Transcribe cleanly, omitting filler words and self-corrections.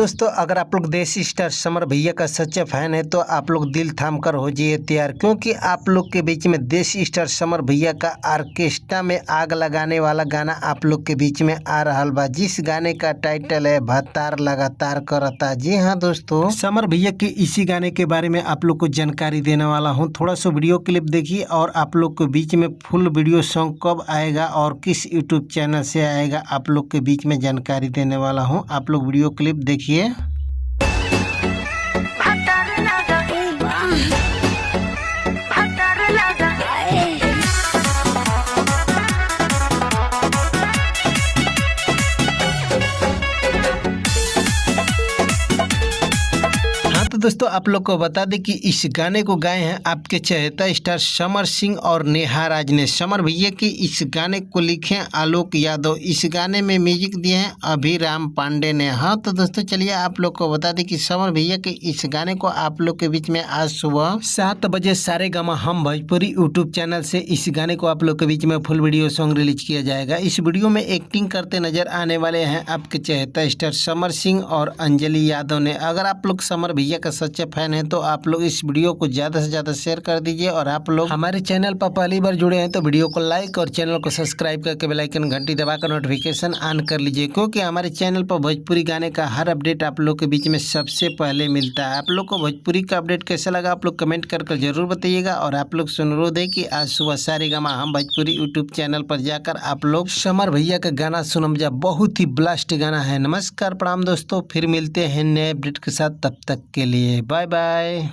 दोस्तों अगर आप लोग देसी स्टार समर भैया का सच्चा फैन है तो आप लोग दिल थाम कर हो जाइए तैयार, क्योंकि आप लोग के बीच में देसी स्टार समर भैया का ऑर्केस्ट्रा में आग लगाने वाला गाना आप लोग के बीच में आ रहा बा, जिस गाने का टाइटल है भतार लगातार करता। जी हाँ दोस्तों, समर भैया के इसी गाने के बारे में आप लोग को जानकारी देने वाला हूँ। थोड़ा सा वीडियो क्लिप देखिए और आप लोग के बीच में फुल वीडियो सॉन्ग कब आएगा और किस यूट्यूब चैनल से आएगा आप लोग के बीच में जानकारी देने वाला हूँ। आप लोग वीडियो क्लिप देखिए। तो दोस्तों आप लोग को बता दें कि इस गाने को गाए हैं आपके चहेता स्टार समर सिंह और नेहा राज ने। समर भैया की इस गाने को लिखे आलोक यादव, इस गाने में म्यूजिक दिए हैं अभिराम पांडे ने। हाँ तो दोस्तों चलिए आप लोग को बता दें कि समर भैया के इस गाने को आप लोग के बीच में आज सुबह 7 बजे सारेगामा हम भोजपुरी यूट्यूब चैनल से इस गाने को आप लोग के बीच में फुल वीडियो सॉन्ग रिलीज किया जाएगा। इस वीडियो में एक्टिंग करते नजर आने वाले हैं आपके चहेता स्टार समर सिंह और अंजलि यादव ने। अगर आप लोग समर भैया का सच्चे फैन है तो आप लोग इस वीडियो को ज़्यादा से ज़्यादा शेयर कर दीजिए, और आप लोग हमारे चैनल पर पहली बार जुड़े हैं तो वीडियो को लाइक और चैनल को सब्सक्राइब करके बेल आइकन घंटी दबाकर नोटिफिकेशन ऑन कर लीजिए, क्योंकि हमारे चैनल पर भोजपुरी गाने का हर अपडेट आप लोग के बीच में सबसे पहले मिलता है। आप लोग को भोजपुरी का अपडेट कैसा लगा आप लोग कमेंट कर जरूर बताइएगा, और आप लोग से अनुरोध है कि आज सुबह सारेगामा हम भोजपुरी यूट्यूब चैनल पर जाकर आप लोग समर भैया का गाना सुनम जा, बहुत ही ब्लास्ट गाना है। नमस्कार प्रणाम दोस्तों, फिर मिलते हैं नए अपडेट के साथ, तब तक के लिए बाय बाय।